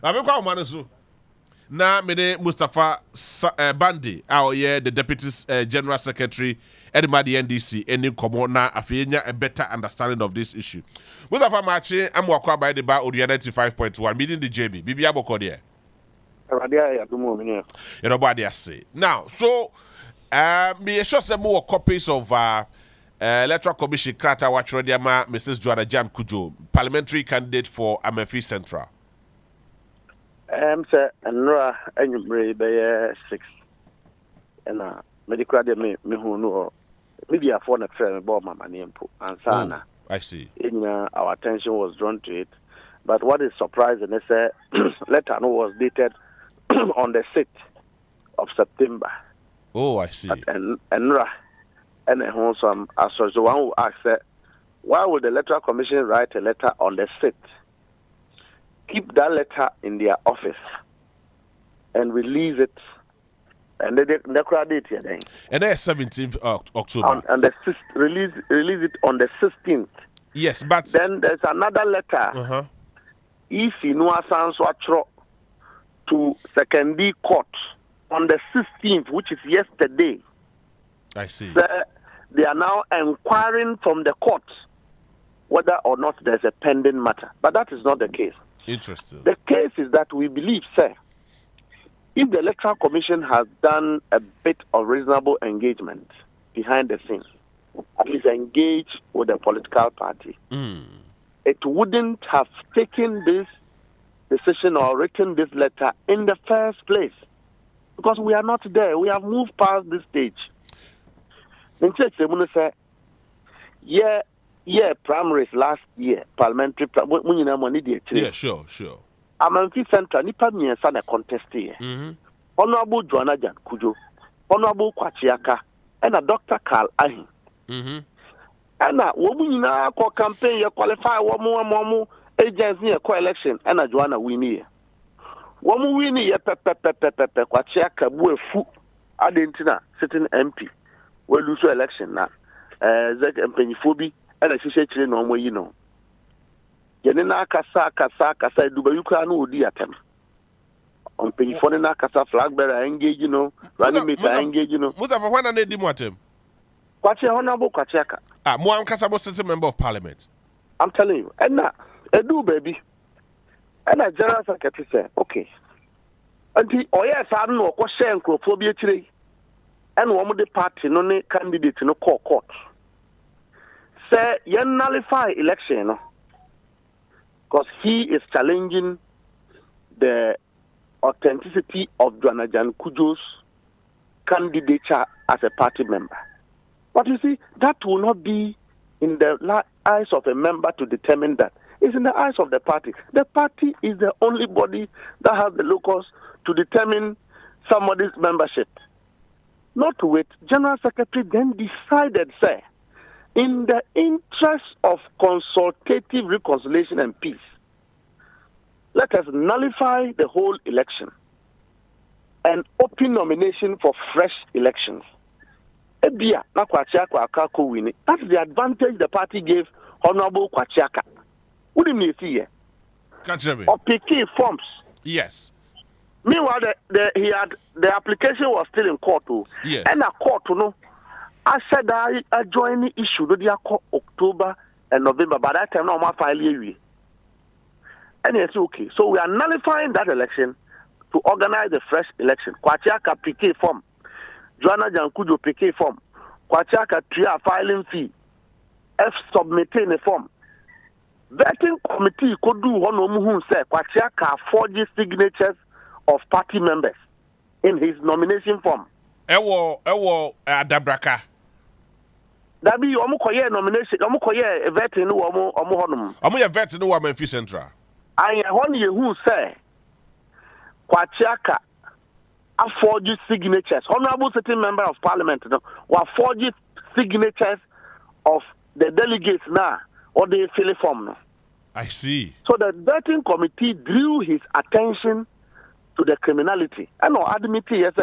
Abekwa Manasu. Na mene Mustapha Gbande, the Deputy General Secretary at the NDC, any common na afenya a better understanding of this issue. Mustapha Machi, I'm walking by the bar Oriya 95.1, meeting the JB. Bibi Abokode. Now, so me sure some more copies of Electoral Commission Krata Wachrodiyama Mrs. Joana Gyan Kujo, parliamentary candidate for Amefi Central. Sir, Onua and 6. And medical me who know maybe a phone a friend about my name and Sana. I see. Our attention was drawn to it. But what is surprising is that letter was dated on the 6th of September. Oh, I see. And some as the one who asked, why would the Electoral Commission write a letter on the 6th? Keep that letter in their office and release it. And the credit here then. And then 17th October. And the release it on the 16th. Yes, but then there's another letter. If Onua Sanswatro to secondary court on the 16th, which is yesterday. I see. They are now inquiring from the court whether or not there's a pending matter. But that is not the case. Interesting. The case is that we believe, sir, if the Electoral Commission has done a bit of reasonable engagement behind the scenes, at least engage with the political party, it wouldn't have taken this decision or written this letter in the first place. Because we are not there. We have moved past this stage. Yeah, primaries last year, parliamentary yeah, sure. Amefi Central, nipa miensa na contest here. Honorable Joana Gyan Kujo, Honorable Kwachiaka, and a Dr. Carl Ahin. And a woman na ko campaign you qualify womu agency a co-election and a Joana winnie. Womu winnie ye pepe Kwachiaka buefu adentina sitting MP. We lose election na. Zek Mpenyifobi and a shisha no more, you know. Yenina kasa duba yuka no odi atem. On Pennyphone kasa flag bearer engage, you know, running mate engage, you know. Mustapha when na di motem. Kwachi honorable Kwachiaka. Mo am kasa sitting member of parliament. I'm telling you. And na edu baby. And a general secretary said, okay. Anti oya sa no ko share nkrofo bi akire. And one of the party no ne candidate no court. Say you nullify election because he is challenging the authenticity of Joana Gyan Kujo's candidature as a party member. But you see, that will not be in the eyes of a member to determine that. It's in the eyes of the party. The party is the only body that has the locus to determine somebody's membership. Not to wait. General Secretary then decided, say, in the interest of consultative reconciliation and peace, let us nullify the whole election and open nomination for fresh elections. That's the advantage the party gave Honorable Kwachiaka. What do you mean here? Or picking forms. Yes. Meanwhile, the application was still in court too. Yes. And a court, I said I joined the issue the October and November. By that time, now my file here. And it's okay. So we are nullifying that election to organize the fresh election. Kwachiaka PK form, Joana Gyan Kujo PK form, Kwachiaka tria filing fee, F submitting a form. Vetting committee could do one who say Kwachiaka forges signatures of party members in his nomination form. Ewo Dabraka. That be omukoye nomination, omukoye vetting no omu honum. Omu ye vetting no Amefi Central. I want you who say Kwachiaka a forged signatures. Honorable sitting member of parliament no were forged signatures of the delegates now or the fill form no. I see. So the vetting committee drew his attention to the criminality. And no admit yes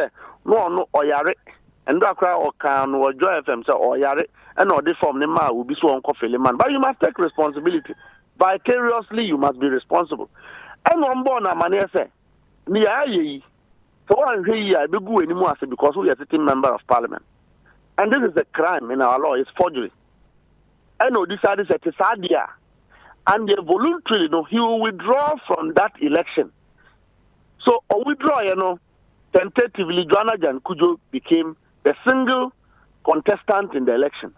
no oyare and do akra or can or joy FM say oyare and no this form nema will be so unco man. But you must take responsibility. Vicariously you must be responsible. And one born a man say, Nia, so one here, I be go anymore because we are sitting member of parliament. And this is a crime in our law, it's forgery. And no, decided that it's idea. And they voluntarily, he will withdraw from that election. So, or withdraw, tentatively, Joana Gyan became the single contestant in the election.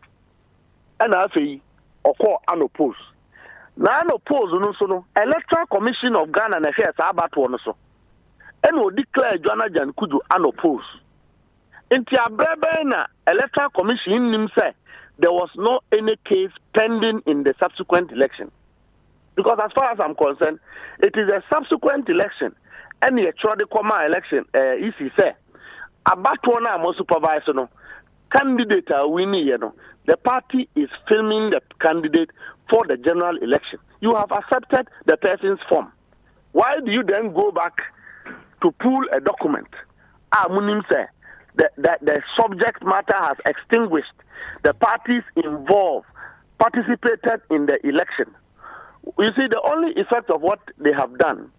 And I say, or call unopposed. Now, unopposed, Electoral Commission of Ghana and affairs about one so. And will declare Joana Gyan unopposed. In the Electoral Commission said there was no any case pending in the subsequent election. Because as far as I'm concerned, it is a subsequent election. Any extraordinary election, EC say, about one more supervisor, candidate winning, the party is filming the candidate for the general election. You have accepted the person's form. Why do you then go back to pull a document? Munim say the subject matter has extinguished. The parties involved participated in the election. You see, the only effect of what they have done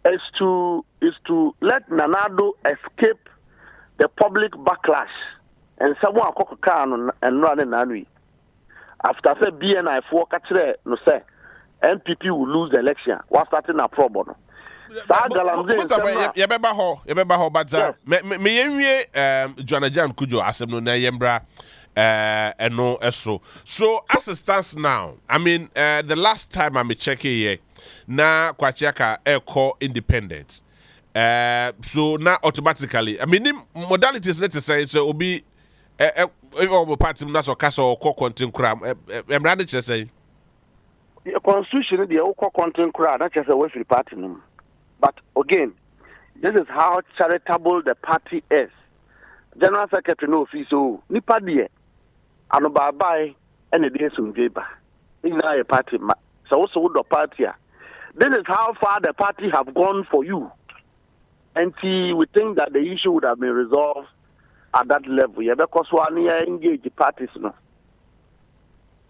is to let Nanado escape the public backlash and someone and run in after say BNI for catch no say NPP will lose the election while starting a pro bono. Mustapha, yebeba ho but me yenwie Joana Gyan asem no na yembra eno eso. So as it stands now, I mean the last time I'm checking here na Kwachiaka call independent. So now automatically, I mean modalities let's say so will be party na so kasa or call content crime. I'm ready to say the constitution the call content crime not just a way for party. But again, this is how charitable the party is. General Secretary no office nipa die ano bye and the days unjeba. In a party so the party. This is how far the party have gone for you. And we think that the issue would have been resolved at that level. Yeah, because we are engaged the parties now.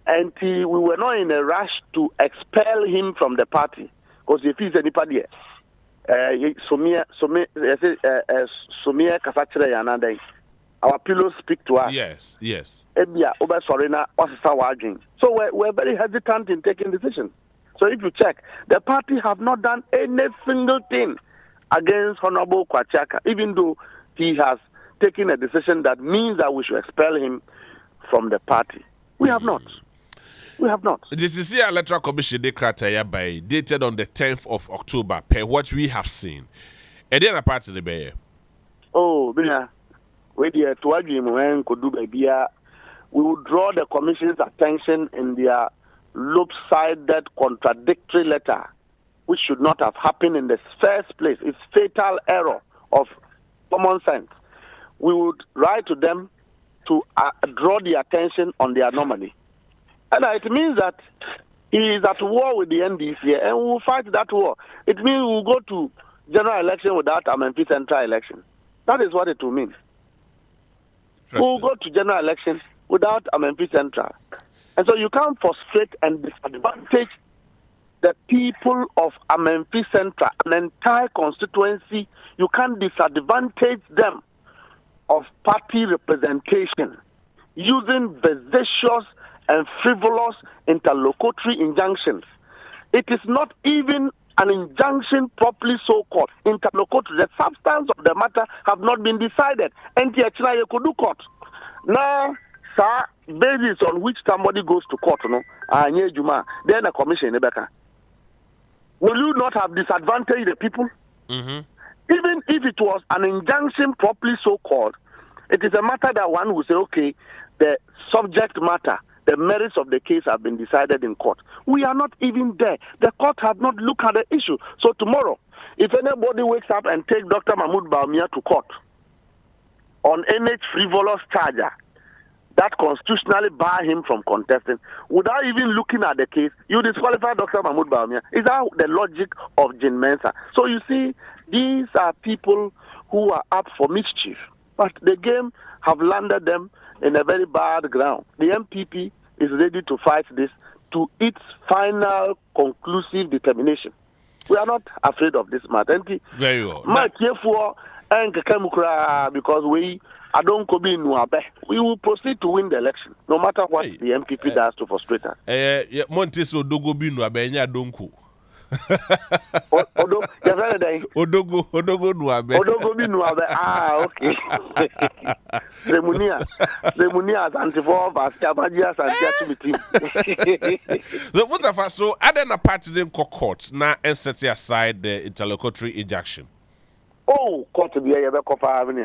And we were not in a rush to expel him from the party. Because if he's anybody Somia Kasachre Yananda. Our pillows speak to us. Yes. Ebia Oba Sorena So we're very hesitant in taking decisions. So if you check, the party have not done any single thing against Honorable Kwachiaka, even though he has taken a decision that means that we should expel him from the party. We have not. The CCC Electoral Commission declared by dated on the 10th of October, per what we have seen. And then a part of the bay. Oh, Bina, we will draw the Commission's attention in their lopsided, contradictory letter, which should not have happened in the first place. It's fatal error of common sense. We would write to them to draw the attention on the anomaly. And it means that he is at war with the NDC, and we will fight that war. It means we will go to general election without Amenfi central election. That is what it will mean. We will go to general election without Amenfi central. And so you can't frustrate and disadvantage the people of Amenfi Central, an entire constituency. You can't disadvantage them of party representation using vexatious and frivolous interlocutory injunctions. It is not even an injunction properly so-called. Interlocutory, the substance of the matter have not been decided. And you could do court. Now, sir, basis on which somebody goes to court, then a commission. Will you not have disadvantaged the people? Mm-hmm. Even if it was an injunction properly so-called, it is a matter that one will say, okay, the subject matter, the merits of the case have been decided in court. We are not even there. The court have not looked at the issue. So tomorrow, if anybody wakes up and takes Dr. Mahmoud Bawumia to court on any frivolous charge that constitutionally bar him from contesting, without even looking at the case, you disqualify Dr. Mahmoud Bawumia. Is that the logic of Jin Mensa? So you see, these are people who are up for mischief. But the game have landed them in a very bad ground. The MPP is ready to fight this to its final conclusive determination. We are not afraid of this matter. Very well. Because I don't go be we will proceed to win the election, no matter what the MPP does to frustrate us. Montes Odogo Binu Abenya Donku. Odogo Nuabe. Odogo Binu Abe. Okay. Semunia Santifor Bastiabadia Santia. So Mustapha, so other than party in court now and set aside the interlocutory injunction. Oh, court to be a Bekofa Avenue.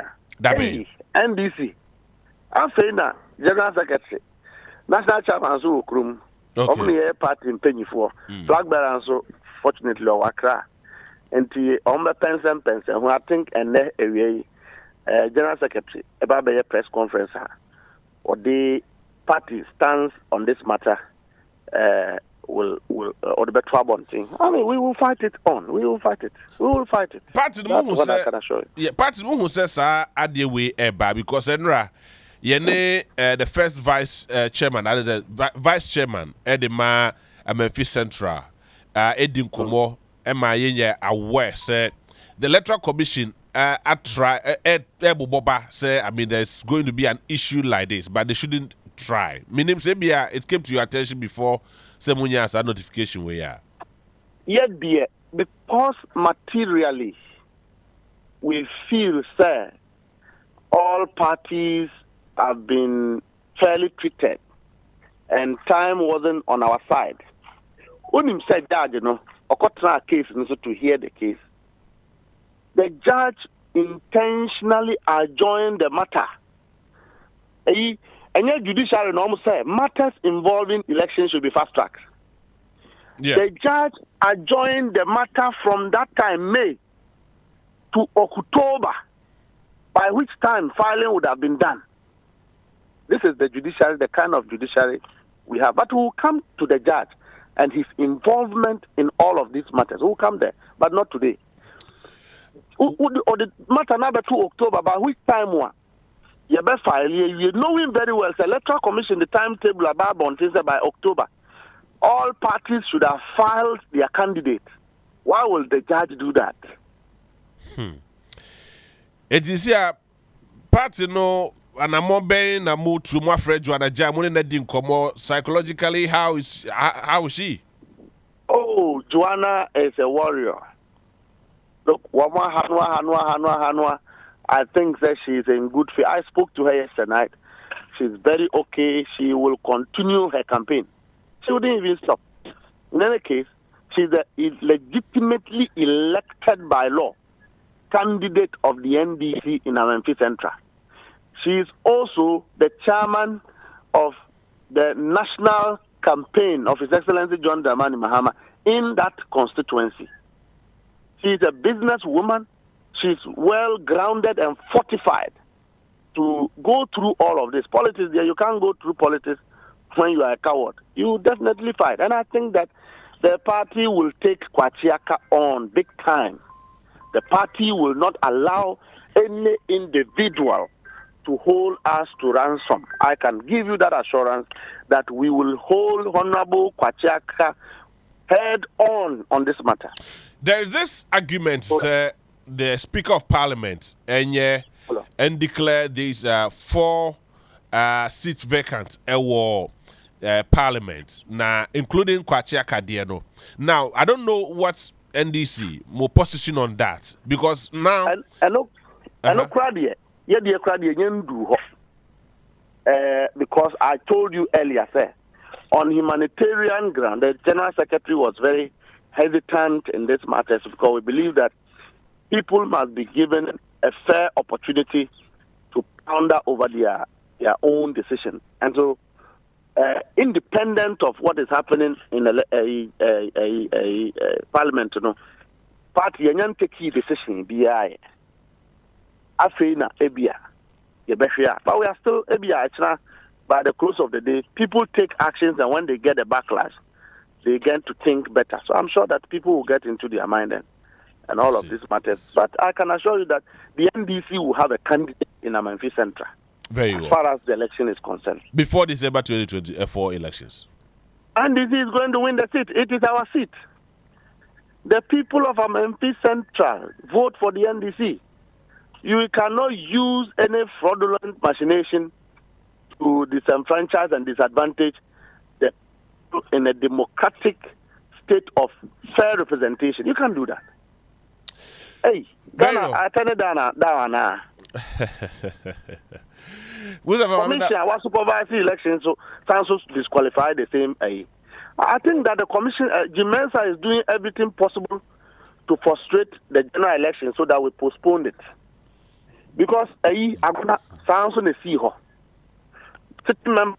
NDC. I'm saying that General Secretary, National Chairman so Krum, only a party in Penny for Flag Bearer so fortunately or Accra. And the Omba Penson, who I think and area General Secretary about a press conference or the party stands on this matter will or the better thing. I mean, we will fight it on. We will fight it. Party who says way eba because Enra the first vice chairman, that is the vice chairman, Edema Memphis Central, Edin Komo, Emma aware say the electoral commission say I mean there's going to be an issue like this, but they shouldn't try. Meaning say it came to your attention before Semunya a notification where yeah. Yet dear, because materially we feel sir all parties have been fairly treated and time wasn't on our side. When him said judge, a case to hear the case. The judge intentionally adjourned the matter. And yet judiciary normal say matters involving elections should be fast tracked. Yeah. The judge adjourned the matter from that time, May, to October, by which time filing would have been done. This is the judiciary, the kind of judiciary we have. But we will come to the judge and his involvement in all of these matters. We will come there, but not today. Or the matter number 2 October, by which time one? You better file. You know him very well. The Electoral Commission, the timetable about by October. All parties should have filed their candidates. Why will the judge do that? It is here, party no, and I'm more being a mood to my friend Joana Gyan. When they didn't come psychologically, how is she? Oh, Joana is a warrior. Look, Hanwa. I think that she is in good faith. I spoke to her yesterday night. She's very okay. She will continue her campaign. She wouldn't even stop. In any case, she's a legitimately elected by law candidate of the NDC in Memphis Central. She is also the chairman of the national campaign of His Excellency John Dramani Mahama in that constituency. She is a businesswoman. She's well grounded and fortified to go through all of this. Politics, you can't go through politics when you are a coward. You definitely fight. And I think that the party will take Kwachiaka on big time. The party will not allow any individual to hold us to ransom. I can give you that assurance that we will hold Honorable Kwachiaka head on this matter. There is this argument, the Speaker of Parliament and declare these 4 seats vacant at Parliament now, including Kwachiaka Diano. Now, I don't know what's NDC more position on that because now because I told you earlier, sir, on humanitarian ground, the General Secretary was very hesitant in this matter because we believe that people must be given a fair opportunity to ponder over their own decision. And so, independent of what is happening in a parliament, party yanyan take decision BI. Afina ebia yebehia. But we are still ebia. By the close of the day, people take actions, and when they get a backlash, they begin to think better. So I'm sure that people will get into their mind and all of these matters. But I can assure you that the NDC will have a candidate in Memphis Central. Very well. As far as the election is concerned. Before December 2024 elections. NDC is going to win the seat. It is our seat. the people of MP Central vote for the NDC. You cannot use any fraudulent machination to disenfranchise and disadvantage the in a democratic state of fair representation. You can't do that. Hey, Ghana, I turn it down now. Commission was supervising elections, so Sansos disqualified the same. I think that the commission, Jimensa, is doing everything possible to frustrate the general election so that we postpone it. Because I'm gonna Sansos ne see her. Sitting member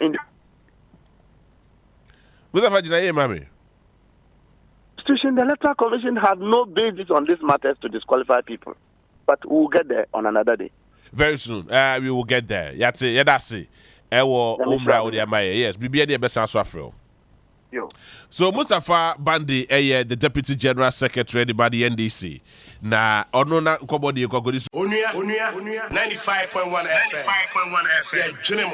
in the the electoral commission has no basis on these matters to disqualify people, but we'll get there on another day. Very soon, we will get there. That's it. Yes, we be the best answer for. So Mustapha Gbande, the Deputy General Secretary by the NDC. Na Onua Kobodi Onua 95.1 FM. Yeah,